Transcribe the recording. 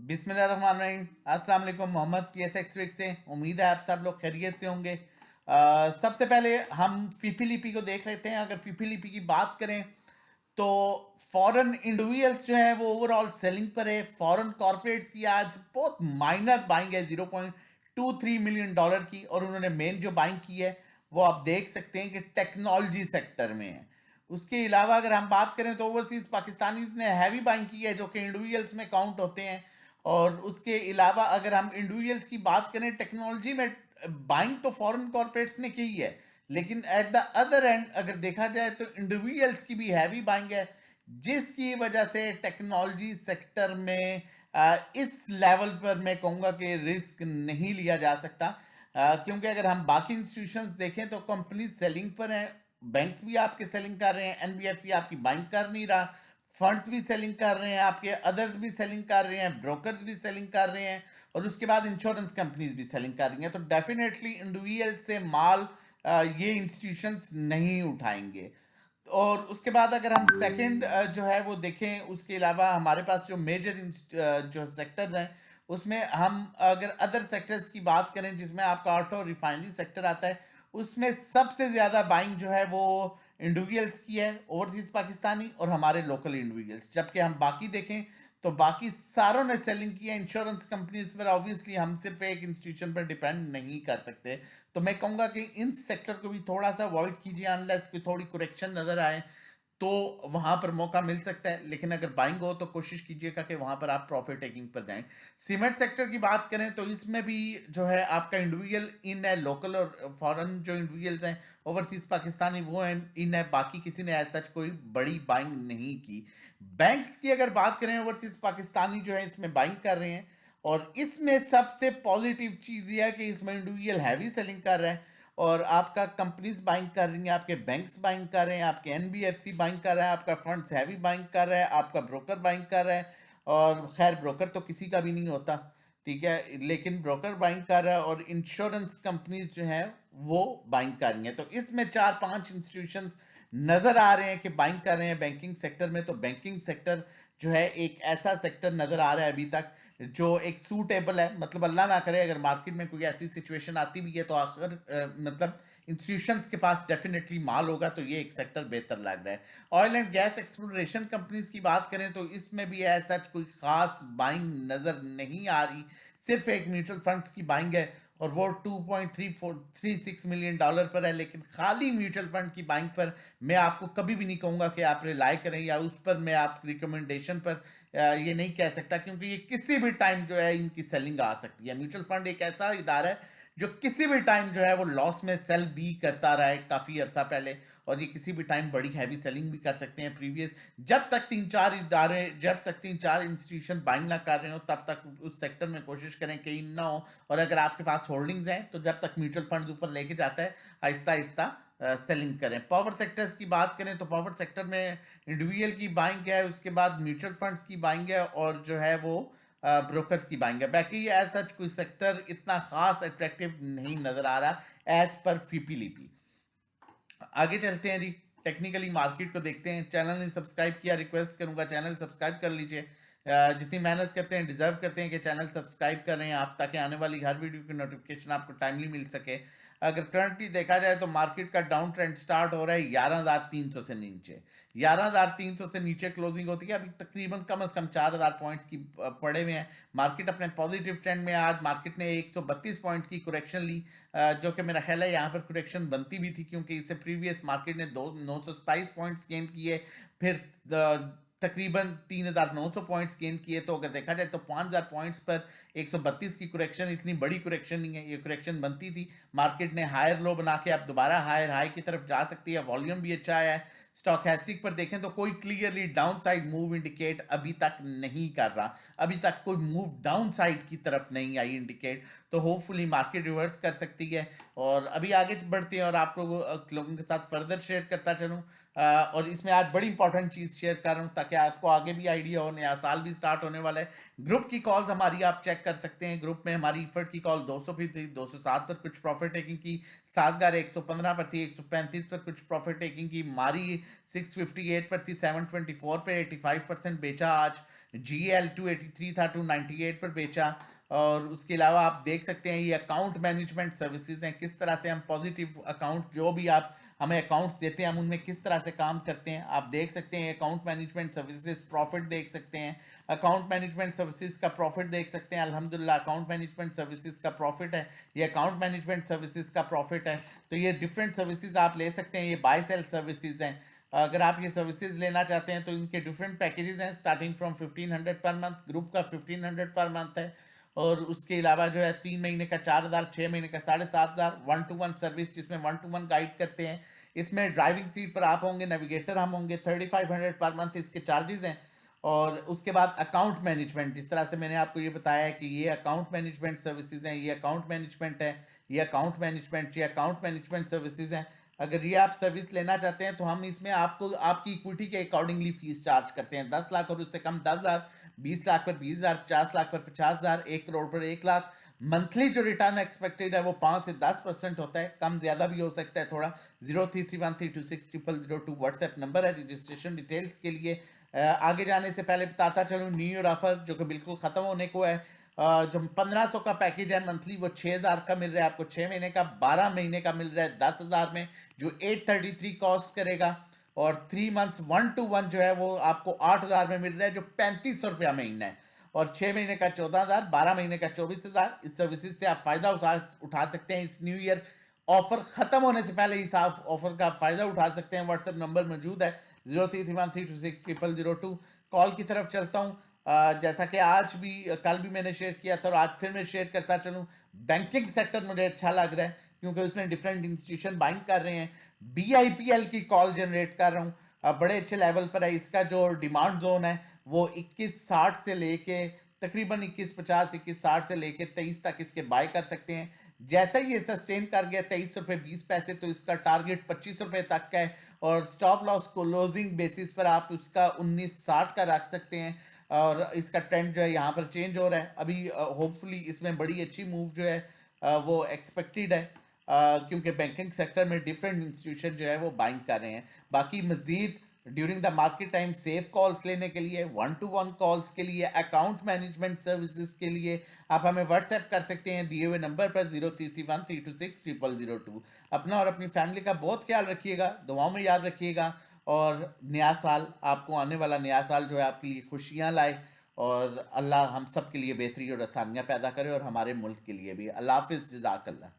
बिस्मिल्लाहिर्रहमानिर्रहीम। अस्सलाम वालेकुम। मोहम्मद PSX ट्रिक से उम्मीद है आप सब लोग खैरियत से होंगे। सबसे पहले हम फीफी को देख लेते हैं। अगर फीफी की बात करें तो फॉरेन इंडिविजुअल्स जो है वो ओवरऑल सेलिंग पर है। फॉरेन कॉर्पोरेट्स की आज बहुत माइनर बाइंग है $0.23 मिलियन की, और उन्होंने मेन जो बाइंग की है वो आप देख सकते हैं कि टेक्नोलॉजी सेक्टर में है। उसके अलावा अगर हम बात करें तो ओवरसीज पाकिस्तानीज ने हैवी बाइंग की है जो कि इंडिविजुअल्स में काउंट होते हैं। और उसके अलावा अगर हम इंडिविजुअल्स की बात करें टेक्नोलॉजी में, बाइंग तो फॉरेन कॉर्पोरेट्स ने की है, लेकिन एट द अदर एंड अगर देखा जाए तो इंडिविजुअल्स की भी हैवी बाइंग है, जिसकी वजह से टेक्नोलॉजी सेक्टर में इस लेवल पर मैं कहूँगा कि रिस्क नहीं लिया जा सकता। क्योंकि अगर हम बाकी इंस्टीट्यूशंस देखें तो कंपनी सेलिंग पर हैं, बैंक्स भी आपके सेलिंग कर रहे हैं, एनबीएफसी आपकी बाइंग कर नहीं रहा, फंड्स भी सेलिंग कर रहे हैं, आपके अदर्स भी सेलिंग कर रहे हैं, ब्रोकर्स भी सेलिंग कर रहे हैं, और उसके बाद इंश्योरेंस कंपनीज भी सेलिंग कर रही हैं। तो डेफिनेटली इंडिविजुअल से माल ये इंस्टीट्यूशंस नहीं उठाएंगे। और उसके बाद अगर हम सेकंड जो है वो देखें, उसके अलावा हमारे पास जो मेजर जो सेक्टर्स हैं उसमें हम अगर अदर सेक्टर्स की बात करें जिसमें आपका ऑटो रिफाइनरी सेक्टर आता है, उसमें सबसे ज़्यादा बाइंग जो है वो इंडिविजुअल्स की है, ओवरसीज पाकिस्तानी और हमारे लोकल इंडिविजुअल्स। जबकि हम बाकी देखें तो बाकी सारों ने सेलिंग की है। इंश्योरेंस कंपनीज पर ऑब्वियसली हम सिर्फ एक इंस्टीट्यूशन पर डिपेंड नहीं कर सकते। तो मैं कहूँगा कि इन सेक्टर को भी थोड़ा सा अवॉइड कीजिए, अनलेस कोई थोड़ी करेक्शन नज़र आए तो वहां पर मौका मिल सकता है। लेकिन अगर बाइंग हो तो कोशिश कीजिएगा कि वहां पर आप प्रॉफिट टेकिंग पर जाएं। सीमेंट सेक्टर की बात करें तो इसमें भी जो है आपका इंडिविजुअल इन है, लोकल और फॉरेन जो इंडिविजुअल्स हैं ओवरसीज पाकिस्तानी वो हैं इन है, बाकी किसी ने एज सच कोई बड़ी बाइंग नहीं की। बैंक्स की अगर बात करें ओवरसीज पाकिस्तानी जो है इसमें बाइंग कर रहे हैं, और इसमें सबसे पॉजिटिव चीज़ ये है कि इसमें इंडिविजुअल हैवी सेलिंग कर रहे हैं, और आपका कंपनीज बाइंग कर रही हैं, आपके बैंक्स बाइंग कर रहे हैं, आपके एनबीएफसी बाइंग कर रहा है, आपका फंड्स हैवी बाइंग कर रहा है, आपका ब्रोकर बाइंग कर रहा है। और खैर ब्रोकर तो किसी का भी नहीं होता, ठीक है, लेकिन ब्रोकर बाइंग कर रहा है, और इंश्योरेंस कंपनीज जो है वो बाइंग कर रही हैं। तो इसमें 4-5 इंस्टीट्यूशंस नज़र आ रहे हैं कि बाइंग कर रहे हैं बैंकिंग सेक्टर में। तो बैंकिंग सेक्टर जो है एक ऐसा सेक्टर नज़र आ रहा है अभी तक जो एक सूटेबल है। मतलब अल्लाह ना करे अगर मार्केट में कोई ऐसी सिचुएशन आती भी है तो आखिर मतलब इंस्टीट्यूशंस के पास डेफिनेटली माल होगा, तो ये एक सेक्टर बेहतर लग रहा है। Oil and gas exploration companies की बात करें तो इसमें भी ऐसा कोई खास बाइंग नज़र नहीं आ रही, सिर्फ एक म्यूचुअल फंड्स की बाइंग है और वो $2.36 मिलियन पर है। लेकिन खाली म्यूचुअल फंड की बाइंग पर मैं आपको कभी भी नहीं कहूँगा कि आप रिलाई करें, या उस पर मैं आप रिकमेंडेशन पर ये नहीं कह सकता, क्योंकि ये किसी भी टाइम जो है इनकी सेलिंग आ सकती है। म्यूचुअल फंड एक ऐसा इदारा है जो किसी भी टाइम जो है वो लॉस में सेल भी करता रहा है काफ़ी अर्सा पहले, और ये किसी भी टाइम बड़ी हैवी सेलिंग भी कर सकते हैं। प्रीवियस जब तक तीन चार इंस्टीट्यूशन बाइंग ना कर रहे हो तब तक उस सेक्टर में कोशिश करें कि इन ना हो। और अगर आपके पास होल्डिंग्स हैं तो जब तक म्यूचुअल फंड ऊपर लेके जाता है आहिस्ता आहिस्ता सेलिंग करें। पावर सेक्टर्स की बात करें तो पावर सेक्टर में इंडिविजुअल की बाइंग है, उसके बाद म्यूचुअल फंड्स की बाइंग है, और जो है वो ब्रोकर्स की बाइंग है। बाकी एज सच कोई सेक्टर इतना खास अट्रैक्टिव नहीं नजर आ रहा एज पर फीपीलीपी। आगे चलते हैं जी, टेक्निकली मार्केट को देखते हैं। चैनल ने सब्सक्राइब किया, रिक्वेस्ट करूंगा चैनल सब्सक्राइब कर लीजिए। जितनी मेहनत करते हैं डिजर्व करते हैं कि चैनल सब्सक्राइब कर रहे हैं आप, ताकि आने वाली हर वीडियो की नोटिफिकेशन आपको टाइमली मिल सके। अगर करंटली देखा जाए तो मार्केट का डाउन ट्रेंड स्टार्ट हो रहा है 11,300 से नीचे। 11,300 से नीचे क्लोजिंग होती है, अभी तकरीबन कम से कम 4,000 पॉइंट्स की पड़े हुए हैं। मार्केट अपने पॉजिटिव ट्रेंड में, आज मार्केट ने 132 पॉइंट की करेक्शन ली, जो कि मेरा ख्याल है यहाँ पर करेक्शन बनती भी थी, क्योंकि इससे प्रीवियस मार्केट ने 927 पॉइंट्स गेन किए, फिर तकरीबन 3,900 पॉइंट्स गेन किए। तो अगर देखा जाए तो 5,000 पॉइंट्स पर 132 की करेक्शन इतनी बड़ी करेक्शन नहीं है, ये करेक्शन बनती थी। मार्केट ने हायर लो बना के अब दोबारा हायर हाई की तरफ जा सकती है, वॉल्यूम भी अच्छा है। स्टॉकैस्टिक पर देखें तो कोई clearly down side move indicate अभी तक नहीं कर रहा, अभी तक कोई मूव डाउन साइड की तरफ नहीं आई इंडिकेट। तो होपफुली मार्केट रिवर्स कर सकती है। और अभी आगे बढ़ते हैं और आप लोगों के साथ फर्दर शेयर करता चलूँ। और इसमें आज बड़ी इंपॉर्टेंट चीज़ शेयर कर रहा हूँ ताकि आपको आगे भी आइडिया हो, नया साल भी स्टार्ट होने वाला है। ग्रुप की कॉल्स हमारी आप चेक कर सकते हैं। ग्रुप में हमारी इफर्ट की कॉल 200 भी थी, 207 पर कुछ प्रॉफिट टेकिंग की, साजगार 115 पर थी, 135 पर कुछ प्रॉफिट टेकिंग की, मारी 658 पर थी, 724 पे 85% बेचा आज। GL 283 था 298 पर बेचा। और उसके अलावा आप देख सकते हैं ये अकाउंट मैनेजमेंट सर्विसेज हैं, किस तरह से हम पॉजिटिव अकाउंट जो भी आप हमें अकाउंट्स देते हैं हम उनमें किस तरह से काम करते हैं। आप देख सकते हैं अकाउंट मैनेजमेंट सर्विसेज प्रॉफिट देख सकते हैं, अकाउंट मैनेजमेंट सर्विसेज का प्रॉफिट देख सकते हैं। अल्हम्दुलिल्लाह अकाउंट मैनेजमेंट सर्विसेज का प्रॉफिट है, ये अकाउंट मैनेजमेंट सर्विसेज का प्रॉफिट है। तो ये डिफरेंट सर्विसेज आप ले सकते हैं, ये बाय सेल सर्विसेज हैं। अगर आप ये सर्विसेज लेना चाहते हैं तो इनके डिफरेंट पैकेजेस हैं, starting from 1500 per month, group का 1500 पर मंथ है। और उसके अलावा जो है 3 महीने का 4000, 6 महीने का 7500, 1-to-1 सर्विस जिसमें 1-to-1 गाइड करते हैं। इसमें ड्राइविंग सीट पर आप होंगे, नेविगेटर हम होंगे, 3500 पर मंथ इसके चार्जेस हैं। और उसके बाद अकाउंट मैनेजमेंट, जिस तरह से मैंने आपको ये बताया है कि ये अकाउंट मैनेजमेंट सर्विसेज हैं, ये अकाउंट मैनेजमेंट है, ये अकाउंट मैनेजमेंट, ये अकाउंट मैनेजमेंट सर्विसेज हैं। अगर ये आप सर्विस लेना चाहते हैं तो हम इसमें आपको आपकी इक्विटी के अकॉर्डिंगली फीस चार्ज करते हैं। 10 लाख और उससे कम 10,000, 20 लाख पर 20,000, 50 लाख पर 50,000, 1 करोड़ पर 1 लाख। मंथली जो रिटर्न एक्सपेक्टेड है वो 5 से 10% होता है, कम ज़्यादा भी हो सकता है थोड़ा। 0331326000 व्हाट्सएप नंबर है रजिस्ट्रेशन डिटेल्स के लिए। आगे जाने से पहले बताता चलूँ न्यू ईयर ऑफर जो कि बिल्कुल ख़त्म होने को है। जो 1500 का पैकेज है मंथली वो 6000 का मिल रहा है आपको 6 महीने का, 12 महीने का मिल रहा है 10,000 में, जो 833 कॉस्ट करेगा। और 3 मंथ 1-to-1 जो है वो आपको 8000 में मिल रहा है, जो 3500 रुपया महीना है। और 6 महीने का 14,000, 12 महीने का 24,000। इस सर्विसेज से आप फायदा उठा सकते हैं। इस न्यू ईयर ऑफर खत्म होने से पहले इस ऑफर का फायदा उठा सकते हैं। व्हाट्सएप नंबर मौजूद है 0331326002। कॉल की तरफ चलता हूँ। जैसा कि आज भी कल भी मैंने शेयर किया था और आज फिर मैं शेयर करता चलूँ, बैंकिंग सेक्टर मुझे अच्छा लग रहा है क्योंकि उसमें डिफरेंट इंस्टीट्यूशन बाइंग कर रहे हैं। BIPL की कॉल जनरेट कर रहा हूँ, बड़े अच्छे लेवल पर है। इसका जो डिमांड जोन है वो 2160 से लेके तकरीबन 2150, 2160 से लेके 23 तक इसके बाय कर सकते हैं। जैसा ही ये सस्टेन कर गया 23 रुपये 20 पैसे, तो इसका टारगेट 25 रुपये तक का है। और स्टॉप लॉस क्लोजिंग बेसिस पर आप उसका 1960 का रख सकते हैं। और इसका ट्रेंड जो है यहाँ पर चेंज हो रहा है अभी। होपफुली इसमें बड़ी अच्छी मूव जो है वो एक्सपेक्टेड है, क्योंकि बैंकिंग सेक्टर में डिफरेंट इंस्टीट्यूशन जो है वो बाइंग कर रहे हैं। बाकी मजीद during the market time safe calls लेने के लिए, 1-to-1 कॉल्स के लिए, अकाउंट मैनेजमेंट सर्विसेज के लिए आप हमें व्हाट्सएप कर सकते हैं दिए हुए नंबर पर 0331326002। अपना और अपनी फैमिली का बहुत ख्याल रखिएगा, दुआओं में याद रखिएगा। और नया साल आपको, आने वाला नया साल जो है आपके लिए खुशियाँ लाए। और अल्लाह हम सब के लिए बेहतरी और आसानियाँ पैदा करे और हमारे मुल्क के लिए भी। अल्लाह हाफिज़, जज़ाकल्लाह।